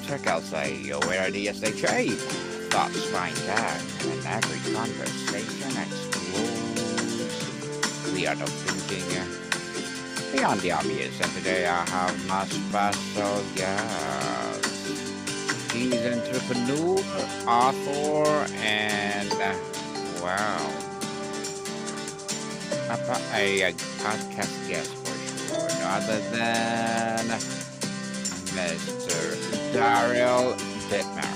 check outside, where ideas they trade, thoughts find out, and every conversation explores the art of thinking beyond the obvious. And today I have my special guest. He's entrepreneur, author, and wow, a podcast guest for sure. No other than Mr. Daryl Dittmer.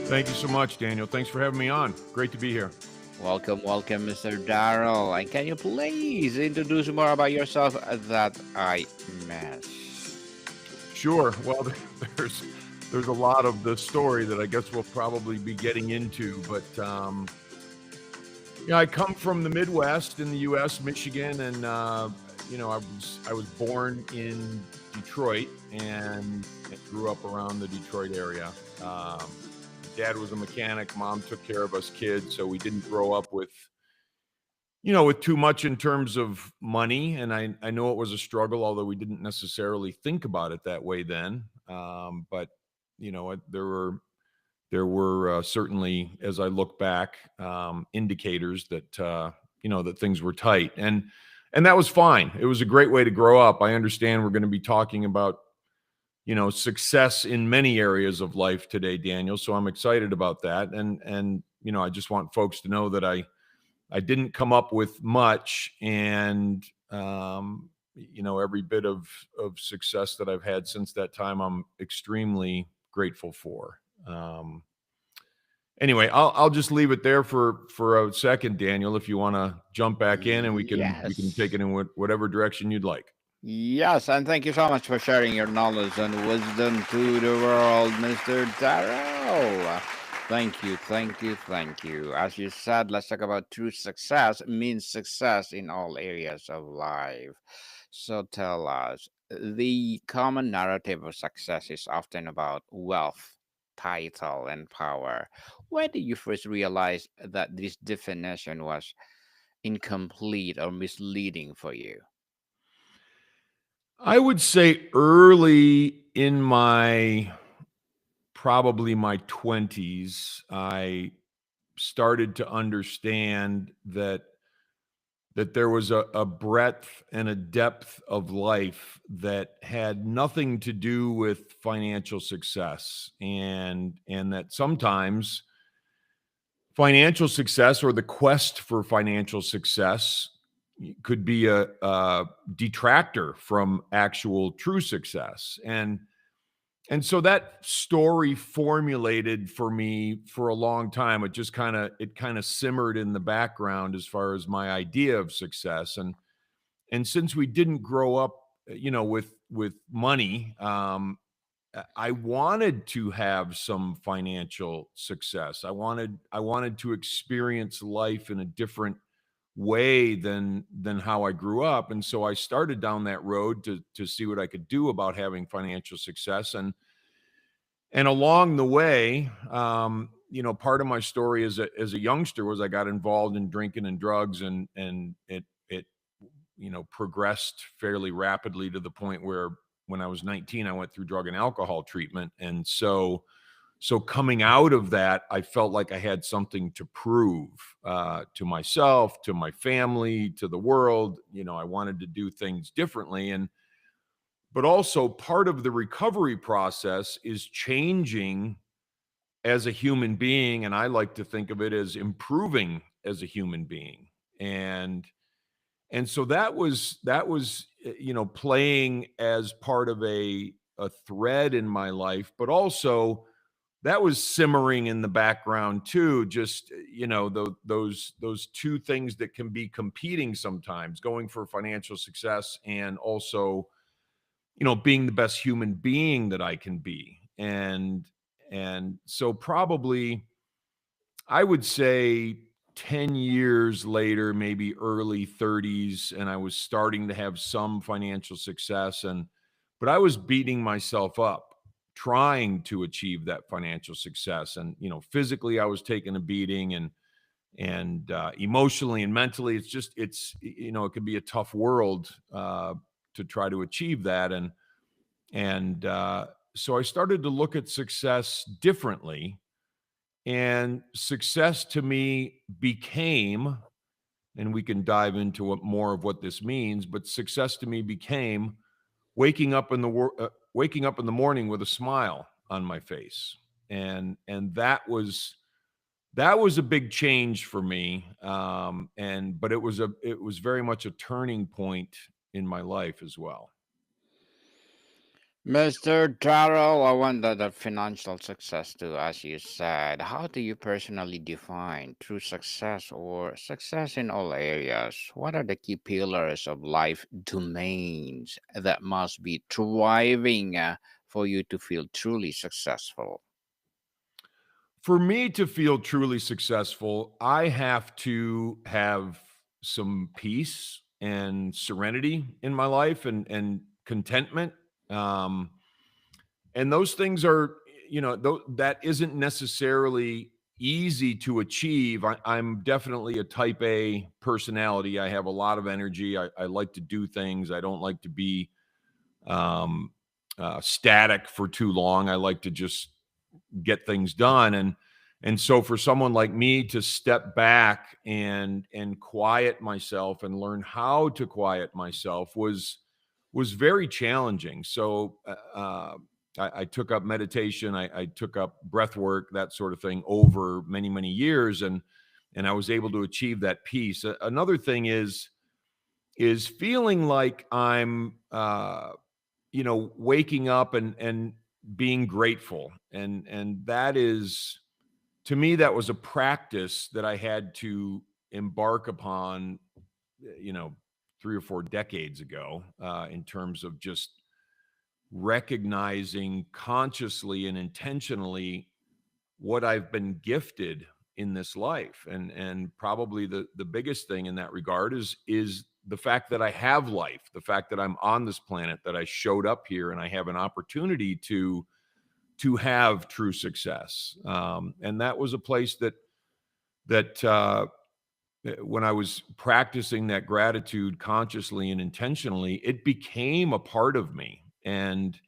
Thank you so much, Daniel. Thanks for having me on. Great to be here. Welcome, Mr. Daryl. And can you please introduce more about yourself that I missed? Sure. Well, there's there's a lot of the story that I guess we'll probably be getting into, but I come from the Midwest in the U.S., Michigan, and I was born in Detroit and grew up around the Detroit area. Dad was a mechanic. Mom took care of us kids, so we didn't grow up with too much in terms of money. And I know it was a struggle, although we didn't necessarily think about it that way then. But there were certainly, as I look back, indicators that that things were tight, and that was fine. It was a great way to grow up. I understand we're going to be talking about success in many areas of life today, Daniel. So I'm excited about that, and I just want folks to know that I didn't come up with much, and every bit of success that I've had since that time, I'm extremely grateful for. Anyway, I'll just leave it there for a second, Daniel. If you want to jump back in, and we can take it in whatever direction you'd like. Yes, and thank you so much for sharing your knowledge and wisdom to the world, Mr. Daryl. Thank you. As you said, let's talk about true success. It means success in all areas of life. So tell us, the common narrative of success is often about wealth, title, and power. When did you first realize that this definition was incomplete or misleading for you? I would say early in probably my 20s, I started to understand that there was a breadth and a depth of life that had nothing to do with financial success, and that sometimes financial success, or the quest for financial success, could be a detractor from actual true success. And so that story formulated for me for a long time. It kind of simmered in the background as far as my idea of success. And since we didn't grow up, with money, I wanted to have some financial success. I wanted to experience life in a different way than how I grew up. And so I started down that road to see what I could do about having financial success. And along the way, part of my story as a youngster was I got involved in drinking and drugs, and it progressed fairly rapidly to the point where when I was 19, I went through drug and alcohol treatment. And so coming out of that, I felt like I had something to prove, to myself, to my family, to the world. I wanted to do things differently. But also part of the recovery process is changing as a human being. And I like to think of it as improving as a human being. And so that was playing as part of a thread in my life, but also that was simmering in the background too. Just those two things that can be competing sometimes: going for financial success, and also being the best human being that I can be. And so probably I would say 10 years later, maybe early 30s, and I was starting to have some financial success, but I was beating myself up trying to achieve that financial success. And physically I was taking a beating, and emotionally and mentally, it can be a tough world to try to achieve that. And so I started to look at success differently. And success to me became, and we can dive into what more of what this means, but success to me became waking up in the morning with a smile on my face. And that was a big change for me. And but it was very much a turning point in my life as well. Mr. Darrell, I want that financial success too, as you said. How do you personally define true success or success in all areas? What are the key pillars of life domains that must be thriving for you to feel truly successful? For me to feel truly successful, I have to have some peace and serenity in my life, and contentment. Um, and those things are, that isn't necessarily easy to achieve. I'm definitely a type A personality. I have a lot of energy. I like to do things. I don't like to be um, static for too long. I like to just get things done. And so for someone like me to step back and quiet myself and learn how to quiet myself was very challenging. So I took up meditation. I took up breath work, that sort of thing, over many years, and I was able to achieve that peace. Another thing is feeling like I'm waking up and being grateful. And that is, to me, that was a practice that I had to embark upon, you know, 3 or 4 decades ago, in terms of just recognizing consciously and intentionally what I've been gifted in this life. And probably the biggest thing in that regard is the fact that I have life, the fact that I'm on this planet, that I showed up here and I have an opportunity to have true success. And that was a place that when I was practicing that gratitude consciously and intentionally, it became a part of me. And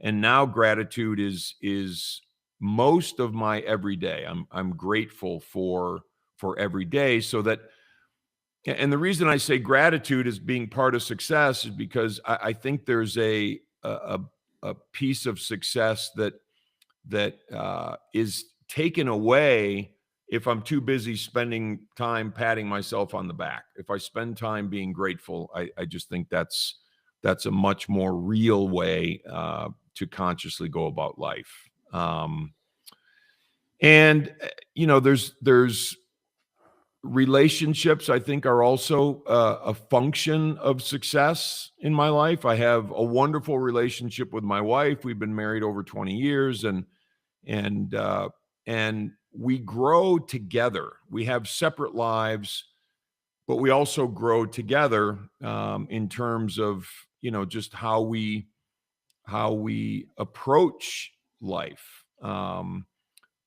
now gratitude is most of my everyday. I'm grateful for every day, so that, and the reason I say gratitude is being part of success is because I think there's a piece of success that is taken away if I'm too busy spending time patting myself on the back. If I spend time being grateful, I just think that's a much more real way to consciously go about life. And there's relationships, I think, are also a function of success in my life. I have a wonderful relationship with my wife. We've been married over 20 years, and and we grow together. We have separate lives, but we also grow together, in terms of just how we approach life.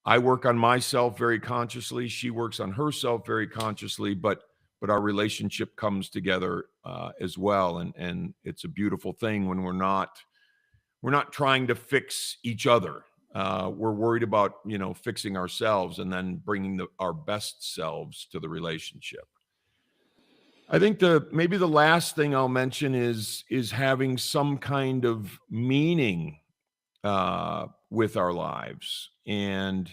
I work on myself very consciously. She works on herself very consciously, but our relationship comes together as well, and it's a beautiful thing when we're not trying to fix each other. We're worried about fixing ourselves and then bringing our best selves to the relationship. I think the maybe the last thing I'll mention is having some kind of meaning with our lives. And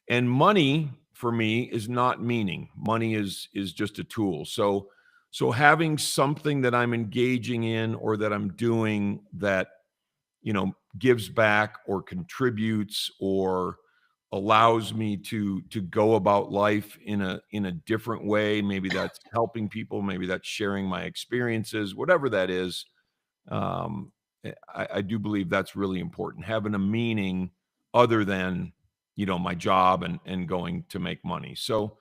money for me is not meaning. Money is just a tool. So having something that I'm engaging in or that I'm doing that gives back or contributes or allows me to go about life in a different way. Maybe that's helping people, maybe that's sharing my experiences, whatever that is. um, I do believe that's really important, having a meaning other than my job and going to make money. So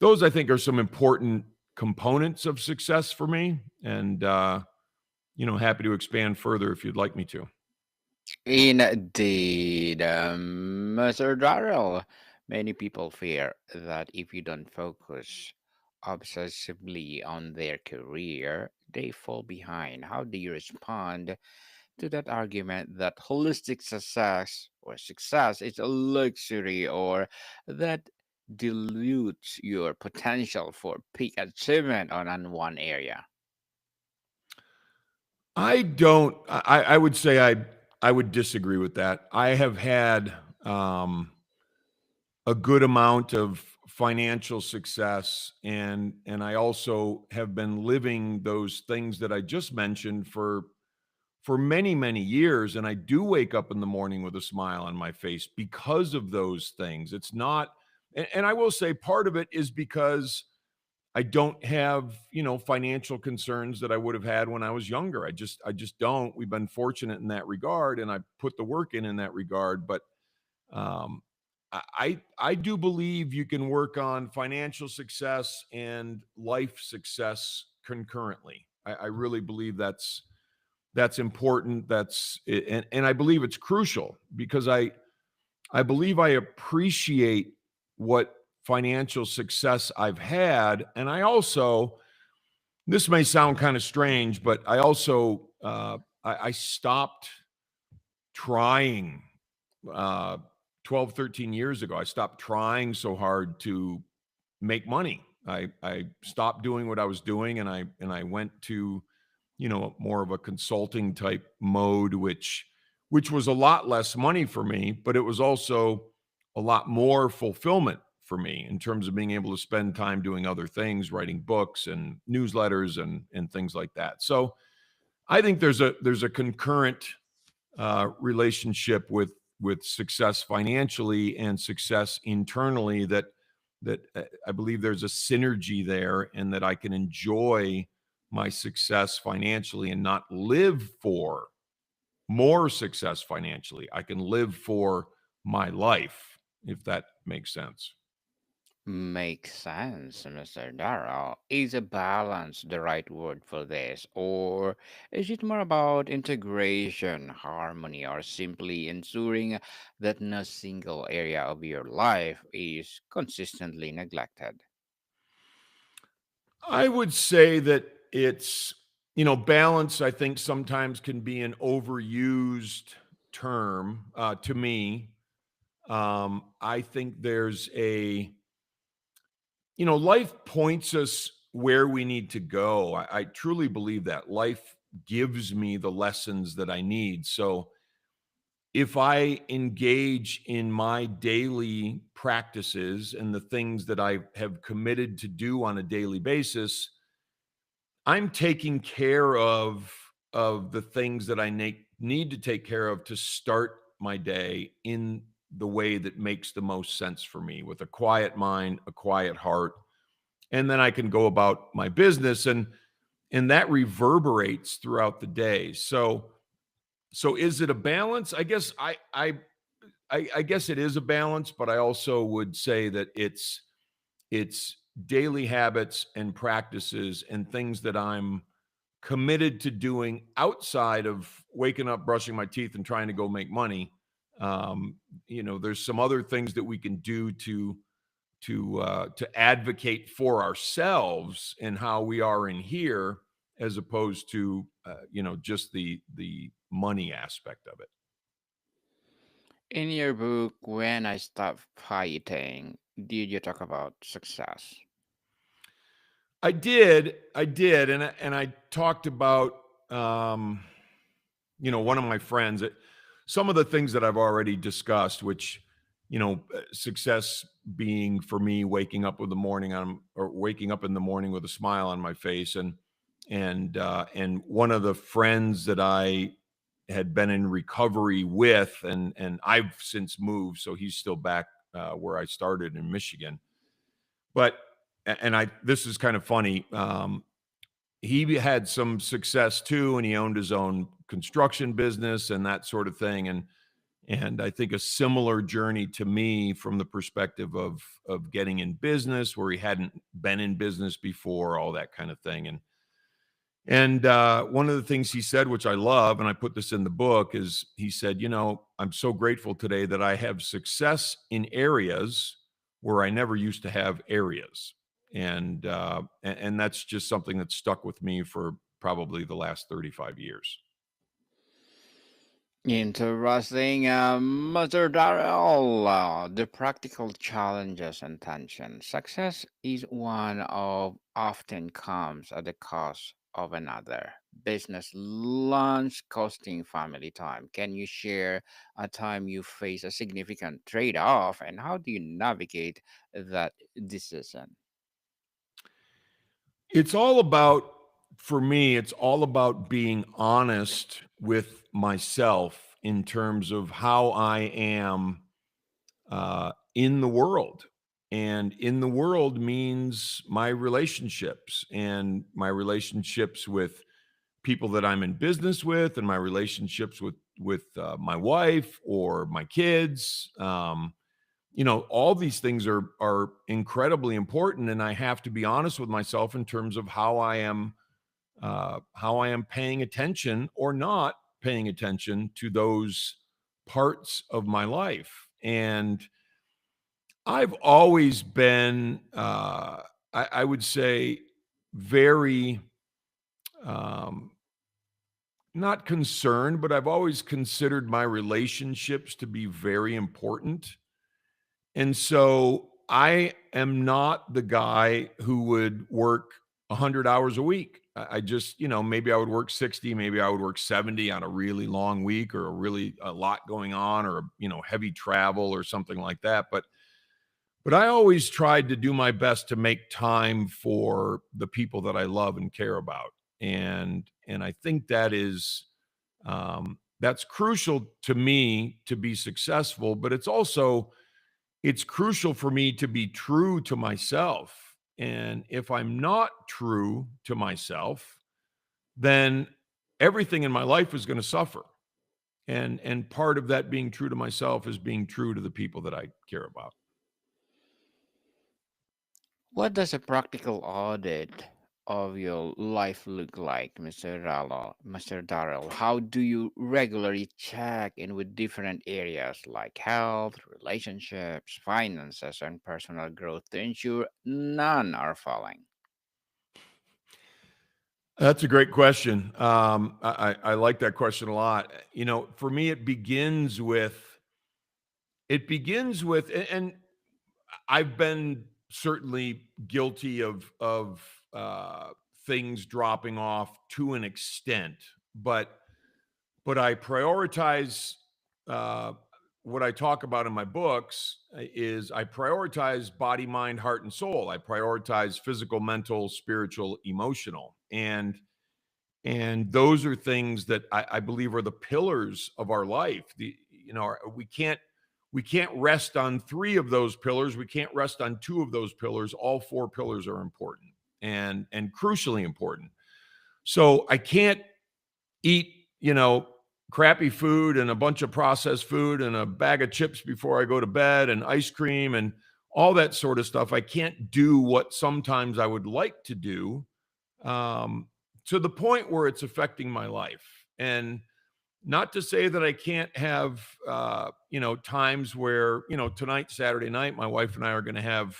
those, I think, are some important components of success for me. And happy to expand further if you'd like me to. Indeed, Mr. Darrell. Many people fear that if you don't focus obsessively on their career, they fall behind. How do you respond to that argument that holistic success is a luxury or that dilutes your potential for peak achievement on one area? I don't. I would say I would disagree with that. I have had um, a good amount of financial success, and I also have been living those things that I just mentioned for many years, and I do wake up in the morning with a smile on my face because of those things. It's not, and I will say part of it is because I don't have, financial concerns that I would have had when I was younger. I just don't. We've been fortunate in that regard, and I put the work in that regard. But um, I do believe you can work on financial success and life success concurrently. I really believe that's important. And I believe it's crucial because I believe I appreciate what financial success I've had, and I also, this may sound kind of strange, but I also I stopped trying uh 12, 13 years ago. I stopped trying so hard to make money. I stopped doing what I was doing, and I went to, more of a consulting type mode, which was a lot less money for me, but it was also a lot more fulfillment for me in terms of being able to spend time doing other things, writing books and newsletters and things like that. So I think there's a concurrent relationship with success financially and success internally, that I believe there's a synergy there, and that I can enjoy my success financially and not live for more success financially. I can live for my life, if that makes sense. Makes sense, Mr. Darrell. Is a balance the right word for this? Or is it more about integration, harmony, or simply ensuring that no single area of your life is consistently neglected? I would say that it's, balance, I think sometimes can be an overused term to me. I think there's life points us where we need to go. I truly believe that life gives me the lessons that I need. So if I engage in my daily practices and the things that I have committed to do on a daily basis, I'm taking care of the things that I need to take care of to start my day in the way that makes the most sense for me, with a quiet mind, a quiet heart, and then I can go about my business, and that reverberates throughout the day. So is it a balance? I guess it is a balance, but I also would say that it's daily habits and practices and things that I'm committed to doing outside of waking up, brushing my teeth, and trying to go make money. There's some other things that we can do to advocate for ourselves and how we are in here, as opposed to just the money aspect of it. In your book, When I Stopped Fighting, did you talk about success? I did, and I talked about one of my friends. Some of the things that I've already discussed, which success being for me waking up in the morning with a smile on my face, and one of the friends that I had been in recovery with, and I've since moved, so he's still back where I started in Michigan. But and I this is kind of funny. He had some success too, and he owned his own construction business and that sort of thing. And I think a similar journey to me from the perspective of getting in business where he hadn't been in business before, all that kind of thing. And one of the things he said, which I love, and I put this in the book, is he said, I'm so grateful today that I have success in areas where I never used to have areas. And that's just something that stuck with me for probably the last 35 years. Interesting, Mr. Darrell. The practical challenges and tension. Success is one of often comes at the cost of another. Business lunch costing family time. Can you share a time you face a significant trade-off, and how do you navigate that decision? It's all about, for me, it's all about being honest with myself in terms of how I am in the world. And in the world means my relationships and my relationships with people that I'm in business with, and my relationships with my wife or my kids. All these things are incredibly important, and I have to be honest with myself in terms of how I am paying attention or not paying attention to those parts of my life. And I've always been, I would say, very um, not concerned, but I've always considered my relationships to be very important. And so I am not the guy who would work 100 hours a week. I just, maybe I would work 60, maybe I would work 70 on a really long week, or a lot going on, or, heavy travel or something like that. But I always tried to do my best to make time for the people that I love and care about. And I think that's crucial to me to be successful, but it's crucial for me to be true to myself. And if I'm not true to myself, then everything in my life is going to suffer. And part of that being true to myself is being true to the people that I care about. What does a practical audit of your life look like, Mr. Darrell? How do you regularly check in with different areas like health, relationships, finances, and personal growth to ensure none are falling? That's a great question. I like that question a lot. For me, and I've been certainly guilty of things dropping off to an extent, but I prioritize uh, what I talk about in my books is I prioritize body, mind, heart, and soul. I prioritize physical, mental, spiritual, emotional, and those are things that I believe are the pillars of our life. We can't rest on three of those pillars. We can't rest on two of those pillars. All four pillars are important and crucially important. So I can't eat, crappy food and a bunch of processed food and a bag of chips before I go to bed and ice cream and all that sort of stuff. I can't do what sometimes I would like to do, um, to the point where it's affecting my life. And not to say that I can't have, times where, tonight, Saturday night, my wife and I are going to have,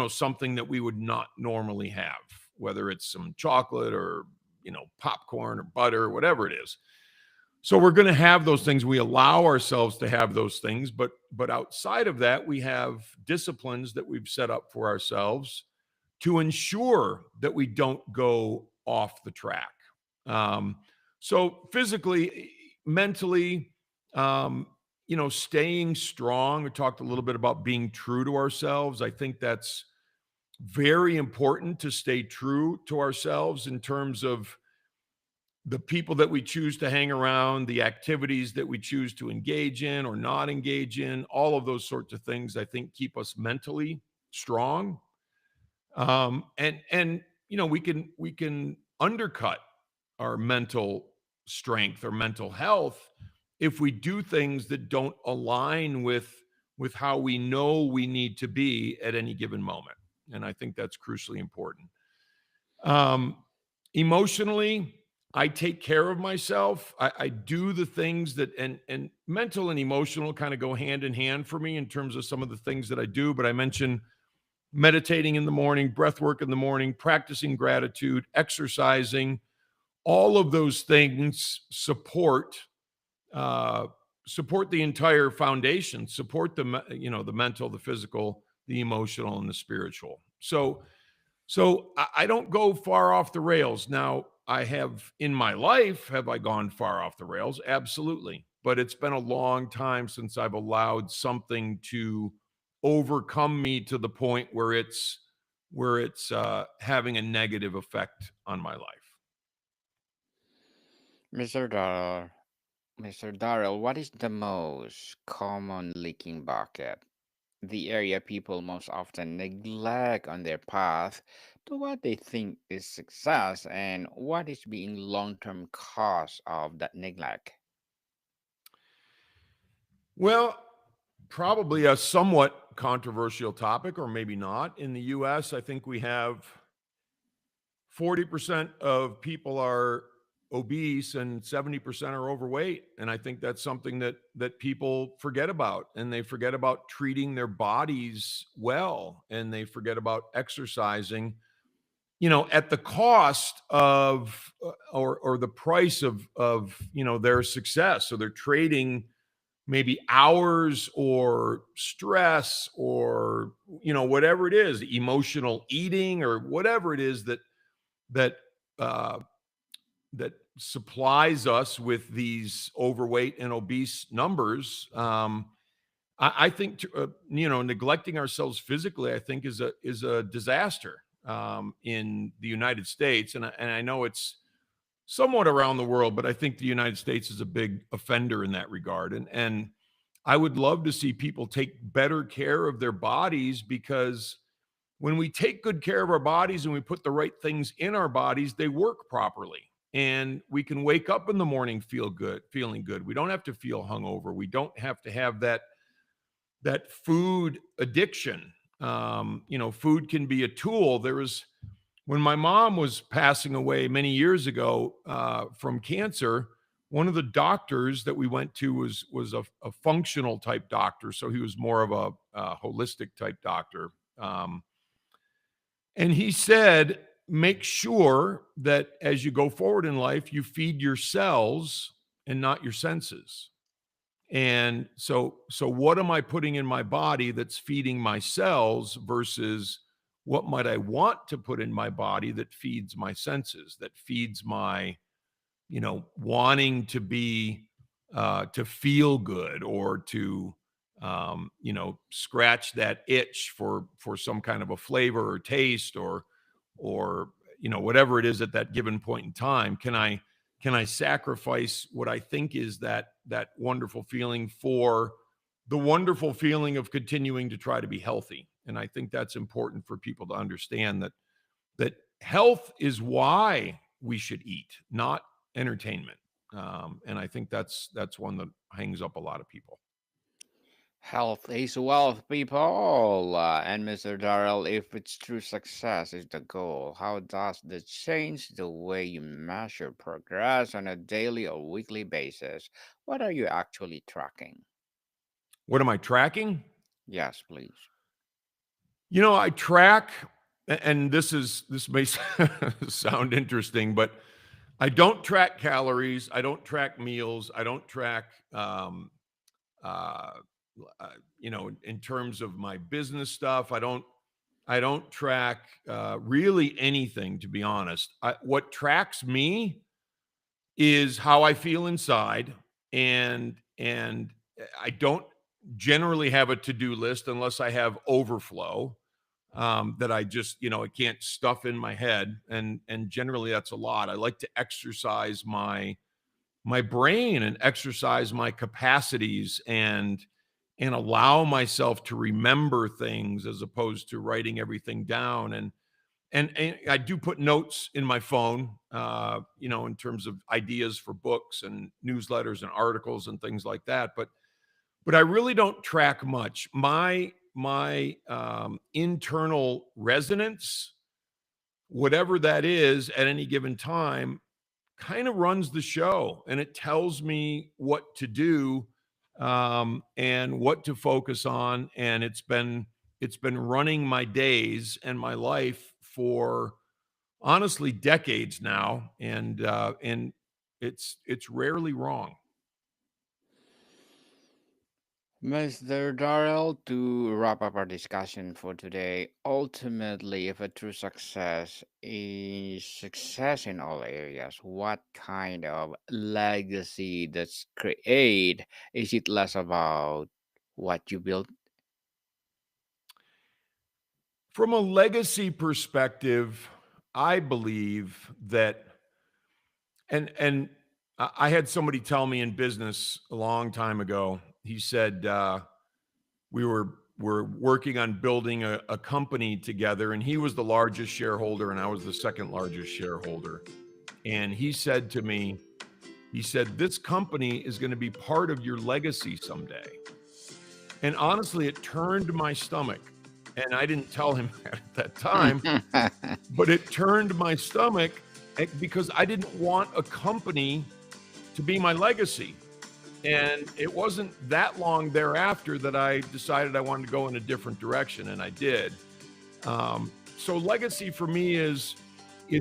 something that we would not normally have, whether it's some chocolate or, popcorn or butter, whatever it is. So we're going to have those things. We allow ourselves to have those things, but outside of that, we have disciplines that we've set up for ourselves to ensure that we don't go off the track. Um, so physically, mentally, staying strong. We talked a little bit about being true to ourselves. I think that's very important, to stay true to ourselves in terms of the people that we choose to hang around, the activities that we choose to engage in or not engage in, all of those sorts of things, I think, keep us mentally strong. And we can undercut our mental strength or mental health if we do things that don't align with how we know we need to be at any given moment. And I think that's crucially important. um Emotionally, I take care of myself. I do the things that, and mental and emotional kind of go hand in hand for me in terms of some of the things that I do. But I mentioned meditating in the morning, breath work in the morning, practicing gratitude, exercising. All of those things support uh, support the entire foundation, support the mental, the physical, the emotional, and the spiritual. So I don't go far off the rails. Now, I have in my life, have I gone far off the rails? Absolutely. But it's been a long time since I've allowed something to overcome me to the point where it's having a negative effect on my life. Mr. Darrell, Mr. Darrell, what is the most common leaking bucket? The area people most often neglect on their path to what they think is success, and what is being long-term cause of that neglect? Well, probably a somewhat controversial topic, or maybe not. In the US, I think we have 40% of people are obese and 70% are overweight. And I think that's something that people forget about. And they forget about treating their bodies well. And they forget about exercising, at the cost of or the price of their success. So they're trading maybe hours or stress or whatever it is, emotional eating or whatever it is that uh, that supplies us with these overweight and obese numbers. I think neglecting ourselves physically, I think, is a disaster in the United States, and I know it's somewhat around the world, but I think the United States is a big offender in that regard. And I would love to see people take better care of their bodies, because when we take good care of our bodies and we put the right things in our bodies, they work properly. And we can wake up in the morning feeling good. We don't have to feel hungover. We don't have to have that food addiction. Food can be a tool. There was When my mom was passing away many years ago from cancer. One of the doctors that we went to was a functional type doctor, so he was more of a holistic type doctor. And he said, make sure that as you go forward in life, you feed your cells and not your senses. And so what am I putting in my body that's feeding my cells versus what might I want to put in my body that feeds my senses, that feeds my wanting to feel good, or to scratch that itch for some kind of a flavor or taste, or whatever it is at that given point in time. Can I sacrifice what I think is that wonderful feeling for the wonderful feeling of continuing to try to be healthy? And I think that's important for people to understand, that health is why we should eat, not entertainment. And I think that's one that hangs up a lot of people. Health is wealth, people. And Mr. Darrell, if it's true success is the goal, how does that change the way you measure progress on a daily or weekly basis? What are you actually tracking? What am I tracking? Yes, please. I track, and this may sound interesting, but I don't track calories. I don't track meals. I don't track, uh, in terms of my business stuff. I don't track really anything, to be honest. What tracks me is how I feel inside, and I don't generally have a to-do list unless I have overflow that I just I can't stuff in my head, and generally that's a lot. I like to exercise my brain and exercise my capacities, and allow myself to remember things as opposed to writing everything down. And I do put notes in my phone, in terms of ideas for books and newsletters and articles and things like that. But I really don't track much. My internal resonance, whatever that is at any given time, kind of runs the show, and it tells me what to do, and what to focus on. And it's been running my days and my life for honestly decades now, and it's rarely wrong. Mr. Darrell, to wrap up our discussion for today, ultimately, if a true success is success in all areas, what kind of legacy does create? Is it less about what you built? From a legacy perspective, I believe that, and I had somebody tell me in business a long time ago. He said we were working on building a company together, and he was the largest shareholder, and I was the second largest shareholder. And he said to me, he said, "This company is going to be part of your legacy someday." And honestly, it turned my stomach. And I didn't tell him at that time, but it turned my stomach because I didn't want a company to be my legacy. And it wasn't that long thereafter that I decided I wanted to go in a different direction, and I did. So legacy for me is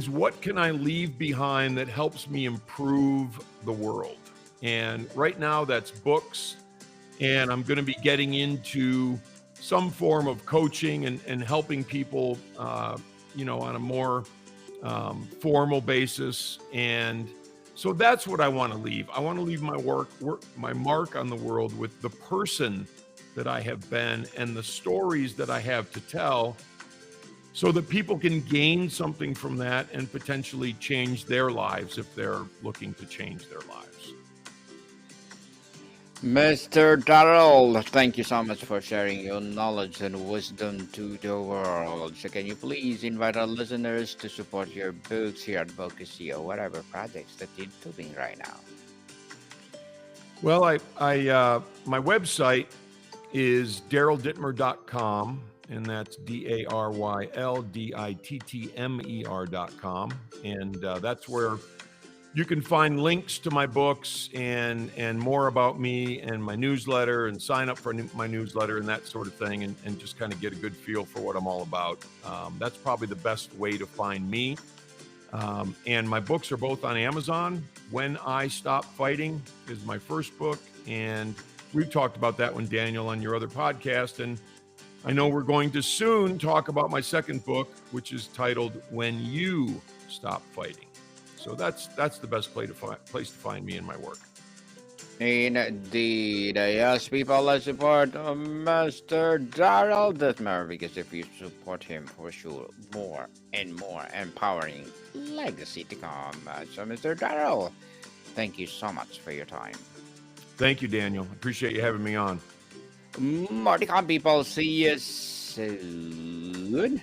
what can I leave behind that helps me improve the world? And right now that's books, and I'm going to be getting into some form of coaching and helping people, on a more formal basis. And so that's what I want to leave. I want to leave my my mark on the world with the person that I have been and the stories that I have to tell, so that people can gain something from that and potentially change their lives if they're looking to change their lives. Mr. Darrell, thank you so much for sharing your knowledge and wisdom to the world. So, can you please invite our listeners to support your books, your advocacy, or whatever projects that you're doing right now? Well, my website is daryldittmer.com, and that's DARYLDITTMER.com. And that's where you can find links to my books and more about me and my newsletter, and sign up for my newsletter and that sort of thing, and just kind of get a good feel for what I'm all about. That's probably the best way to find me. And my books are both on Amazon. When I Stop Fighting is my first book, and we've talked about that one, Daniel, on your other podcast. And I know we're going to soon talk about my second book, which is titled When You Stop Fighting. So that's the best place to find me and my work. Indeed, yes, people, let's support Mr. Daryl Dittmer, because if you support him, for sure, more and more empowering legacy to come. So, Mr. Daryl, thank you so much for your time. Thank you, Daniel. Appreciate you having me on. More to come, people. See you soon.